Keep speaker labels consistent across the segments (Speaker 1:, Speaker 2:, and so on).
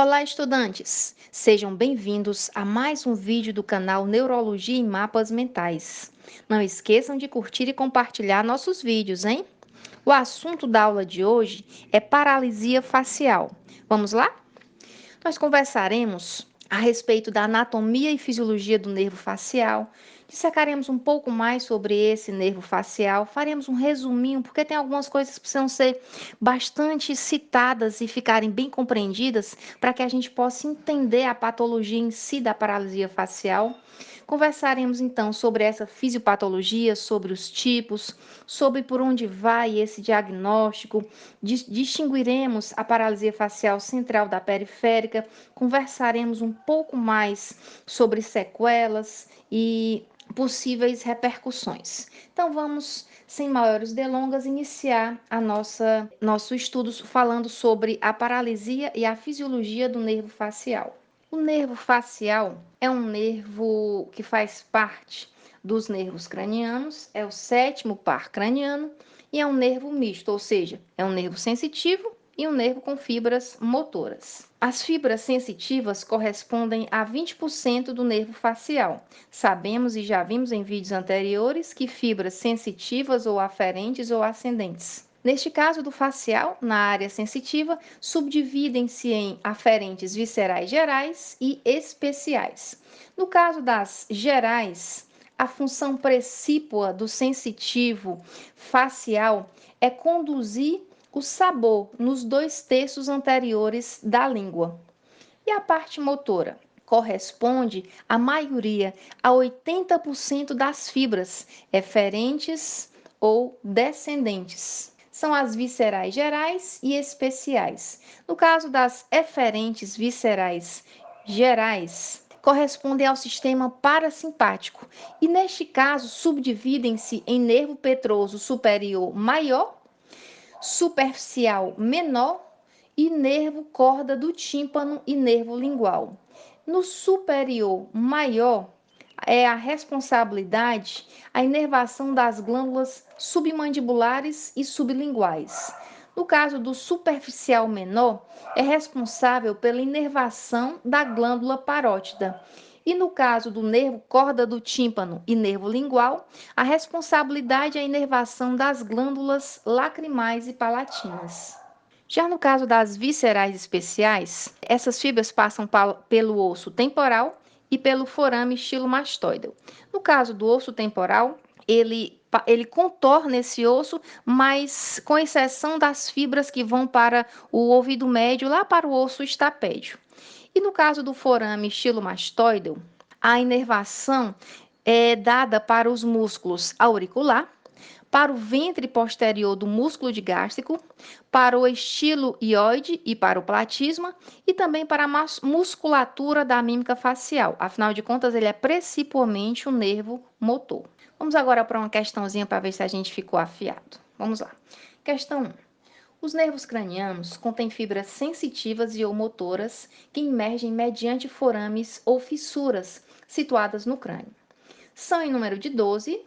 Speaker 1: Olá, estudantes! Sejam bem-vindos a mais um vídeo do canal Neurologia em Mapas Mentais. Não esqueçam de curtir e compartilhar nossos vídeos, hein? O assunto da aula de hoje é paralisia facial. Vamos lá? Nós conversaremos a respeito da anatomia e fisiologia do nervo facial, dissecaremos um pouco mais sobre esse nervo facial, faremos um resuminho, porque tem algumas coisas que precisam ser bastante citadas e ficarem bem compreendidas para que a gente possa entender a patologia em si da paralisia facial. Conversaremos então sobre essa fisiopatologia, sobre os tipos, sobre por onde vai esse diagnóstico, distinguiremos a paralisia facial central da periférica, conversaremos um pouco mais sobre sequelas e possíveis repercussões. Então vamos, sem maiores delongas, iniciar nosso estudo falando sobre a paralisia e a fisiologia do nervo facial. O nervo facial é um nervo que faz parte dos nervos cranianos, é o sétimo par craniano e é um nervo misto, ou seja, é um nervo sensitivo e um nervo com fibras motoras. As fibras sensitivas correspondem a 20% do nervo facial. Sabemos e já vimos em vídeos anteriores que fibras sensitivas ou aferentes ou ascendentes. Neste caso do facial, na área sensitiva, subdividem-se em aferentes viscerais gerais e especiais. No caso das gerais, a função precípua do sensitivo facial é conduzir o sabor nos 2/3 anteriores da língua. E a parte motora? Corresponde, a maioria, a 80% das fibras eferentes ou descendentes. São as viscerais gerais e especiais. No caso das eferentes viscerais gerais, correspondem ao sistema parasimpático e, neste caso, subdividem-se em nervo petroso superior maior, superficial menor e nervo corda do tímpano e nervo lingual. No superior maior, é a responsabilidade a inervação das glândulas submandibulares e sublinguais. No caso do superficial menor, é responsável pela inervação da glândula parótida. E no caso do nervo corda do tímpano e nervo lingual, a responsabilidade é a inervação das glândulas lacrimais e palatinas. Já no caso das viscerais especiais, essas fibras passam pelo osso temporal e pelo forame estilomastoideo. No caso do osso temporal, ele contorna esse osso, mas com exceção das fibras que vão para o ouvido médio, lá para o osso estapédio. E no caso do forame estilomastoideo, a inervação é dada para os músculos auricular, para o ventre posterior do músculo digástrico, para o estilo hioide e para o platisma, e também para a musculatura da mímica facial. Afinal de contas, ele é principalmente um nervo motor. Vamos agora para uma questãozinha para ver se a gente ficou afiado. Vamos lá. Questão 1. Os nervos cranianos contêm fibras sensitivas e ou motoras que emergem mediante forames ou fissuras situadas no crânio. São em número de 12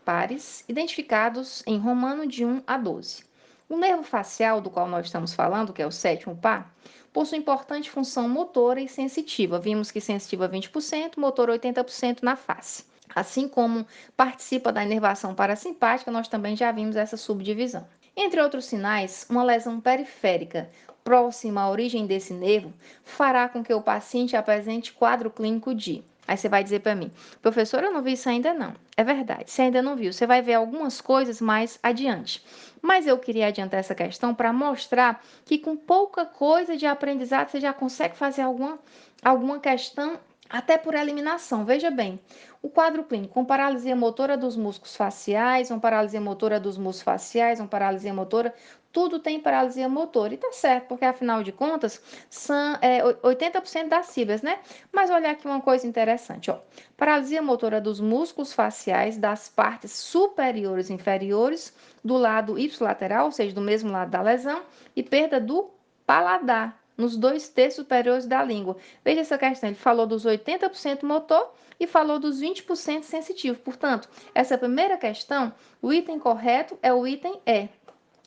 Speaker 1: pares, identificados em romano de 1 a 12. O nervo facial, do qual nós estamos falando, que é o sétimo par, possui importante função motora e sensitiva. Vimos que sensitiva 20%, motor 80% na face. Assim como participa da inervação parasimpática, nós também já vimos essa subdivisão. Entre outros sinais, uma lesão periférica próxima à origem desse nervo fará com que o paciente apresente quadro clínico de... Aí você vai dizer para mim, professor, eu não vi isso ainda não. É verdade, você ainda não viu. Você vai ver algumas coisas mais adiante. Mas eu queria adiantar essa questão para mostrar que com pouca coisa de aprendizado você já consegue fazer alguma questão até por eliminação. Veja bem, o quadro clínico com paralisia motora dos músculos faciais, uma paralisia motora dos músculos faciais, uma paralisia motora, tudo tem paralisia motora. E tá certo, porque afinal de contas, são 80% das fibras, né? Mas olha aqui uma coisa interessante, ó. Paralisia motora dos músculos faciais das partes superiores e inferiores, do lado ipsilateral, ou seja, do mesmo lado da lesão, e perda do paladar, nos 2/3 superiores da língua. Veja essa questão, ele falou dos 80% motor e falou dos 20% sensitivo. Portanto, essa primeira questão, o item correto é o item E.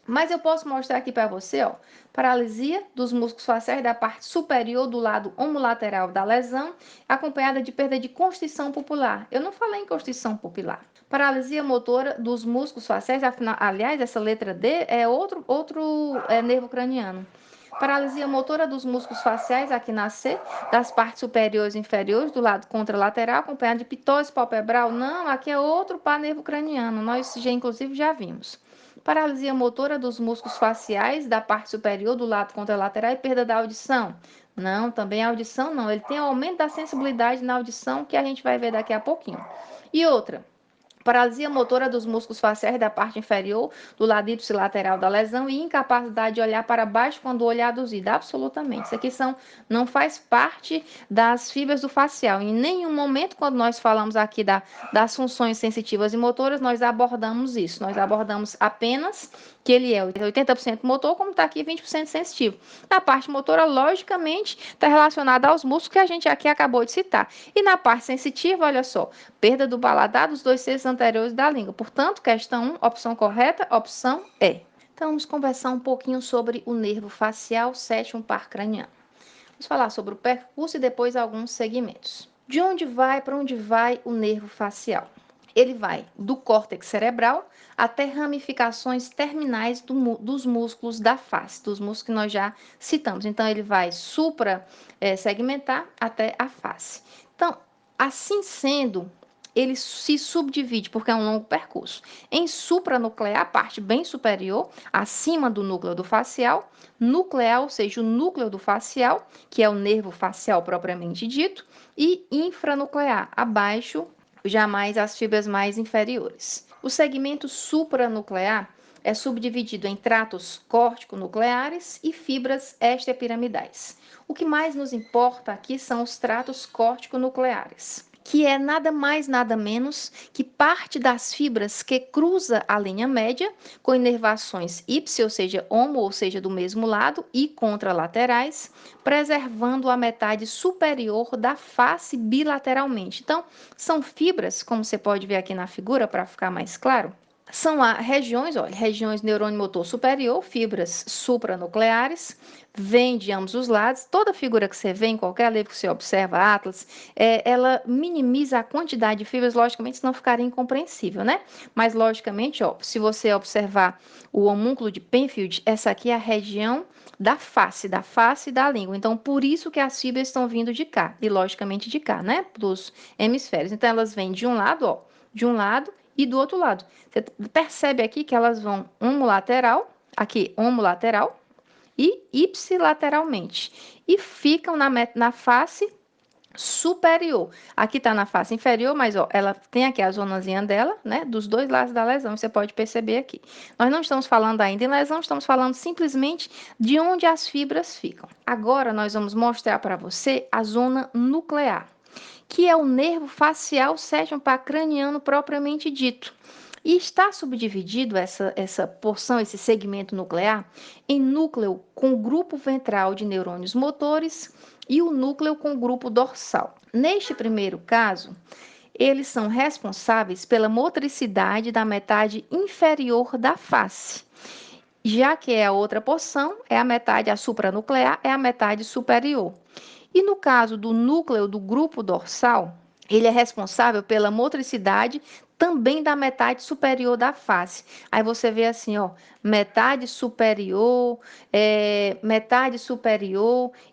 Speaker 1: Mas eu posso mostrar aqui para você, ó, paralisia dos músculos faciais da parte superior do lado homolateral da lesão, acompanhada de perda de constrição pupilar. Eu não falei em constrição pupilar. Paralisia motora dos músculos faciais, aliás, essa letra D é outro nervo craniano. Paralisia motora dos músculos faciais, aqui na C, das partes superiores e inferiores, do lado contralateral, acompanhada de pitose palpebral. Não, aqui é outro par nervo craniano. Nós já, inclusive, já vimos. Paralisia motora dos músculos faciais da parte superior do lado contralateral e perda da audição. Não, também a audição não. Ele tem aumento da sensibilidade na audição, que a gente vai ver daqui a pouquinho. E outra, paralisia motora dos músculos faciais da parte inferior, do lado ipsilateral da lesão e incapacidade de olhar para baixo quando o olho é aduzido. Absolutamente. Isso aqui não faz parte das fibras do facial. Em nenhum momento, quando nós falamos aqui das funções sensitivas e motoras, nós abordamos isso. Nós abordamos apenas que ele é 80% motor, como está aqui 20% sensitivo. Na parte motora, logicamente, está relacionada aos músculos que a gente aqui acabou de citar. E na parte sensitiva, olha só, perda do paladar dos dois seios anteriores da língua. Portanto, questão 1, opção correta, opção E. Então, vamos conversar um pouquinho sobre o nervo facial, sétimo par craniano. Vamos falar sobre o percurso e depois alguns segmentos. De onde vai, para onde vai o nervo facial? Ele vai do córtex cerebral até ramificações terminais dos músculos da face, dos músculos que nós já citamos. Então, ele vai segmentar até a face. Então, assim sendo, ele se subdivide, porque é um longo percurso, em supranuclear, a parte bem superior, acima do núcleo do facial, nuclear, ou seja, o núcleo do facial, que é o nervo facial propriamente dito, e infranuclear, abaixo, jamais as fibras mais inferiores. O segmento supranuclear é subdividido em tratos córtico-nucleares e fibras extrapiramidais. O que mais nos importa aqui são os tratos córtico-nucleares, que é nada mais, nada menos que parte das fibras que cruza a linha média com inervações ipsi, ou seja, homo, ou seja, do mesmo lado, e contralaterais, preservando a metade superior da face bilateralmente. Então, são fibras, como você pode ver aqui na figura, para ficar mais claro, são regiões, olha, regiões neurônio motor superior, fibras supranucleares, vêm de ambos os lados. Toda figura que você vê em qualquer livro que você observa, Atlas, ela minimiza a quantidade de fibras, logicamente, senão ficaria incompreensível, né? Mas, logicamente, ó, se você observar o homúnculo de Penfield, essa aqui é a região da face e da língua. Então, por isso que as fibras estão vindo de cá, e logicamente de cá, né? Dos hemisférios. Então, elas vêm de um lado, ó, de um lado e do outro lado. Você percebe aqui que elas vão homolateral e ipsilateralmente. E ficam na face superior. Aqui está na face inferior, mas ó, ela tem aqui a zonazinha dela, né? Dos dois lados da lesão, você pode perceber aqui. Nós não estamos falando ainda em lesão, estamos falando simplesmente de onde as fibras ficam. Agora nós vamos mostrar para você a zona nuclear, que é o nervo facial sétimo par craniano propriamente dito. E está subdividido essa porção, esse segmento nuclear, em núcleo com grupo ventral de neurônios motores e o núcleo com grupo dorsal. Neste primeiro caso, eles são responsáveis pela motricidade da metade inferior da face. Já que é a outra porção, a supranuclear, é a metade superior. E no caso do núcleo do grupo dorsal, ele é responsável pela motricidade também da metade superior da face. Aí você vê assim, ó, metade superior.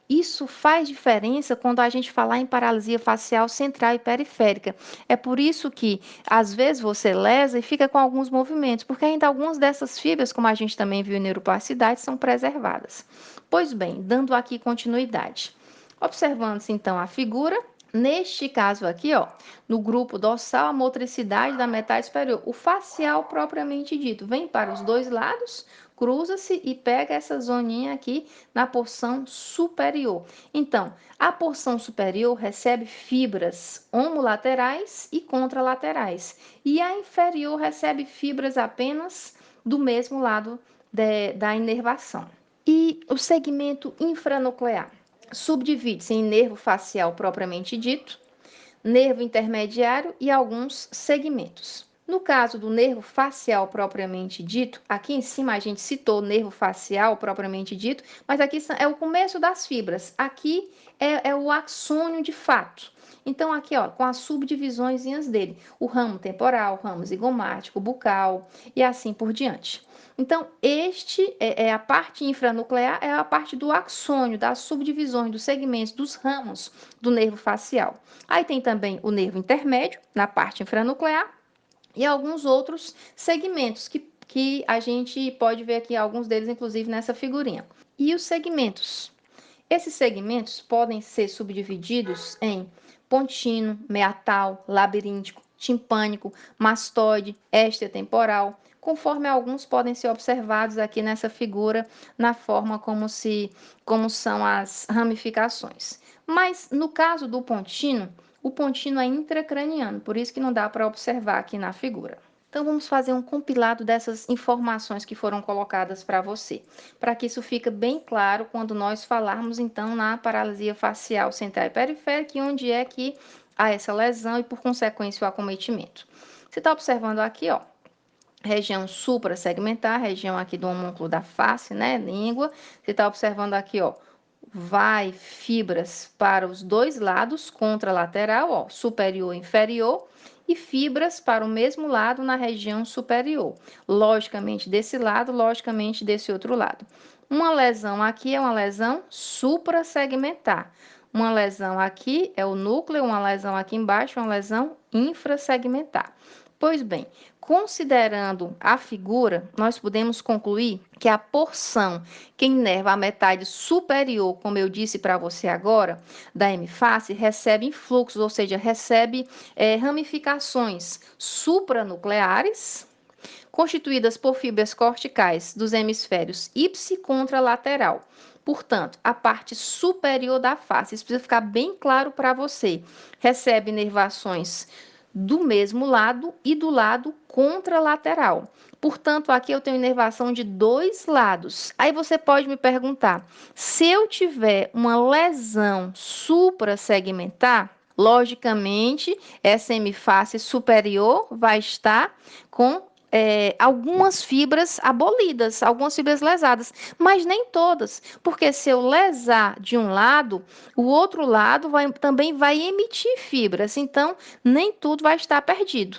Speaker 1: Isso faz diferença quando a gente falar em paralisia facial central e periférica. É por isso que, às vezes, você lesa e fica com alguns movimentos, porque ainda algumas dessas fibras, como a gente também viu em neuroplasticidade, são preservadas. Pois bem, dando aqui continuidade. Observando-se então a figura, neste caso aqui, ó, no grupo dorsal, a motricidade da metade superior, o facial propriamente dito, vem para os dois lados, cruza-se e pega essa zoninha aqui na porção superior. Então, a porção superior recebe fibras homolaterais e contralaterais, e a inferior recebe fibras apenas do mesmo lado da inervação. E o segmento infranuclear subdivide-se em nervo facial propriamente dito, nervo intermediário e alguns segmentos. No caso do nervo facial propriamente dito, aqui em cima a gente citou nervo facial propriamente dito, mas aqui é o começo das fibras. Aqui é o axônio de fato. Então, aqui, ó, com as subdivisõezinhas dele, o ramo temporal, o ramo zigomático, bucal e assim por diante. Então, este é a parte infranuclear, é a parte do axônio, das subdivisões, dos segmentos, dos ramos do nervo facial. Aí tem também o nervo intermédio, na parte infranuclear, e alguns outros segmentos que a gente pode ver aqui, alguns deles, inclusive, nessa figurinha. E os segmentos? Esses segmentos podem ser subdivididos em pontino, meatal, labiríntico, timpânico, mastoide, extratemporal, conforme alguns podem ser observados aqui nessa figura, na forma como são as ramificações. Mas no caso do pontino, o pontino é intracraniano, por isso que não dá para observar aqui na figura. Então, vamos fazer um compilado dessas informações que foram colocadas para você, para que isso fique bem claro quando nós falarmos, então, na paralisia facial central e periférica, e onde é que há essa lesão e, por consequência, o acometimento. Você está observando aqui, ó, região suprassegmentar, região aqui do homúnculo da face, né, língua. Você está observando aqui, ó, vai fibras para os dois lados, contralateral, ó, superior e inferior, e fibras para o mesmo lado na região superior. Logicamente desse lado, logicamente desse outro lado. Uma lesão aqui é uma lesão suprassegmentar. Uma lesão aqui é o núcleo, uma lesão aqui embaixo é uma lesão infrassegmentar. Pois bem, considerando a figura, nós podemos concluir que a porção que inerva a metade superior, como eu disse para você agora, da hemiface, recebe influxos, ou seja, recebe ramificações supranucleares, constituídas por fibras corticais dos hemisférios ipsi e contralateral. Portanto, a parte superior da face, isso precisa ficar bem claro para você, recebe inervações do mesmo lado e do lado contralateral. Portanto, aqui eu tenho inervação de dois lados. Aí você pode me perguntar: se eu tiver uma lesão suprassegmentar, logicamente, essa hemiface superior vai estar com algumas fibras abolidas, algumas fibras lesadas, mas nem todas, porque se eu lesar de um lado, o outro lado também vai emitir fibras, então nem tudo vai estar perdido.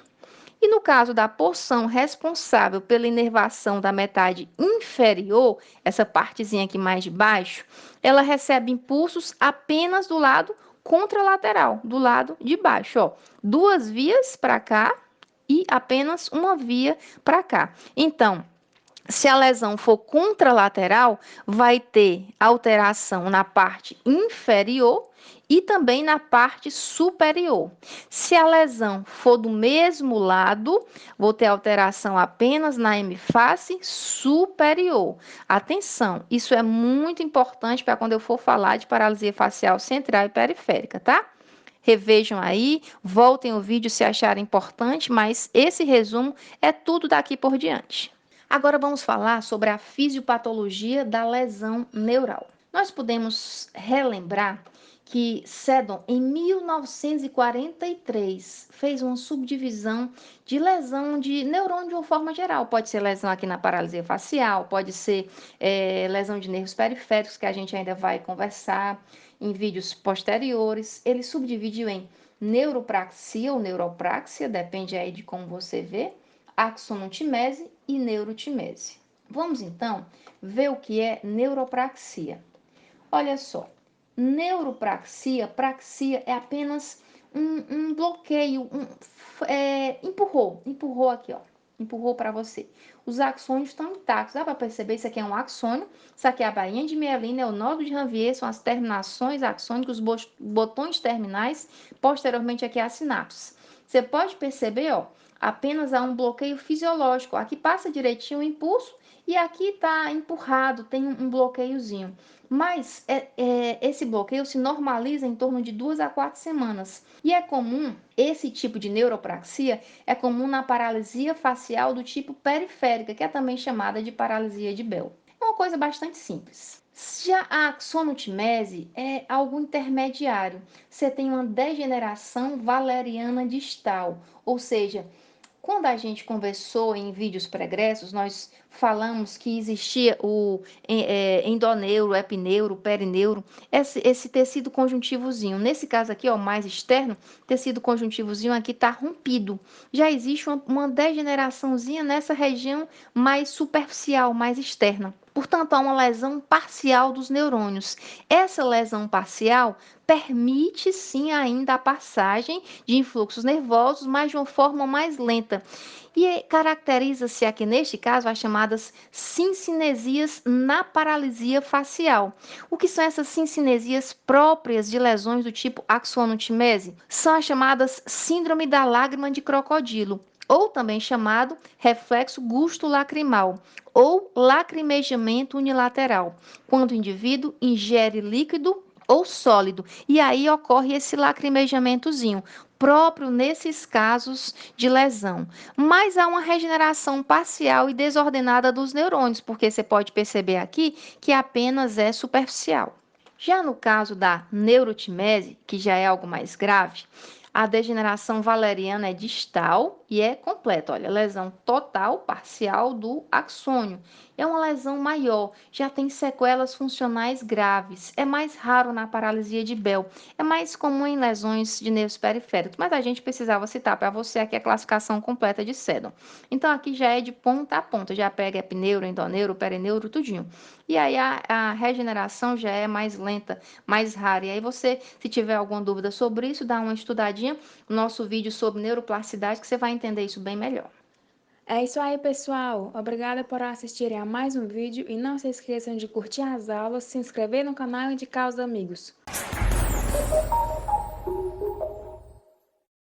Speaker 1: E no caso da porção responsável pela inervação da metade inferior, essa partezinha aqui mais de baixo, ela recebe impulsos apenas do lado contralateral, do lado de baixo, ó. Duas vias para cá e apenas uma via para cá. Então, se a lesão for contralateral, vai ter alteração na parte inferior e também na parte superior. Se a lesão for do mesmo lado, vou ter alteração apenas na hemiface superior. Atenção, isso é muito importante para quando eu for falar de paralisia facial central e periférica, tá? Revejam aí, voltem o vídeo se acharem importante, mas esse resumo é tudo daqui por diante. Agora vamos falar sobre a fisiopatologia da lesão neural. Nós podemos relembrar que Seddon, em 1943, fez uma subdivisão de lesão de neurônio de uma forma geral. Pode ser lesão aqui na paralisia facial, pode ser lesão de nervos periféricos, que a gente ainda vai conversar em vídeos posteriores. Ele subdividiu em neuropraxia ou neuropraxia, depende aí de como você vê, axonotimese e neurotimese. Vamos então ver o que é neuropraxia. Olha só, neuropraxia, praxia é apenas um bloqueio, empurrou aqui, ó, empurrou para você. Os axônios estão intactos, dá para perceber, isso aqui é um axônio, isso aqui é a bainha de mielina, é o nódo de Ranvier, são as terminações axônicas, os botões terminais, posteriormente aqui é a sinapse. Você pode perceber, ó, apenas há um bloqueio fisiológico, aqui passa direitinho o impulso e aqui está empurrado, tem um bloqueiozinho. Mas esse bloqueio se normaliza em torno de 2 a 4 semanas. E é comum, esse tipo de neuropraxia é comum na paralisia facial do tipo periférica, que é também chamada de paralisia de Bell. É uma coisa bastante simples. Já a axonotimese é algo intermediário. Você tem uma degeneração valeriana distal, ou seja, Quando a gente conversou em vídeos pregressos, nós falamos que existia o endoneuro, epineuro, perineuro, esse tecido conjuntivozinho. Nesse caso aqui, ó, mais externo, tecido conjuntivozinho aqui está rompido. Já existe uma degeneraçãozinha nessa região mais superficial, mais externa. Portanto, há uma lesão parcial dos neurônios. Essa lesão parcial permite sim ainda a passagem de influxos nervosos, mas de uma forma mais lenta. E caracteriza-se aqui neste caso as chamadas cincinesias na paralisia facial. O que são essas cincinesias próprias de lesões do tipo axonotimese? São as chamadas síndrome da lágrima de crocodilo, ou também chamado reflexo gusto-lacrimal, ou lacrimejamento unilateral, quando o indivíduo ingere líquido ou sólido, e aí ocorre esse lacrimejamentozinho, próprio nesses casos de lesão. Mas há uma regeneração parcial e desordenada dos neurônios, porque você pode perceber aqui que apenas é superficial. Já no caso da neurotimese, que já é algo mais grave, a degeneração valeriana é distal e é completa. Olha, lesão total, parcial do axônio. É uma lesão maior, já tem sequelas funcionais graves. É mais raro na paralisia de Bell. É mais comum em lesões de nervos periféricos, mas a gente precisava citar para você aqui a classificação completa de Seddon. Então aqui já é de ponta a ponta, já pega epineuro, endoneuro, perineuro, tudinho. E aí a regeneração já é mais lenta, mais rara. E aí você, se tiver alguma dúvida sobre isso, dá uma estudadinha no nosso vídeo sobre neuroplasticidade que você vai entender isso bem melhor.
Speaker 2: É isso aí, pessoal. Obrigada por assistirem a mais um vídeo e não se esqueçam de curtir as aulas, se inscrever no canal e indicar aos amigos.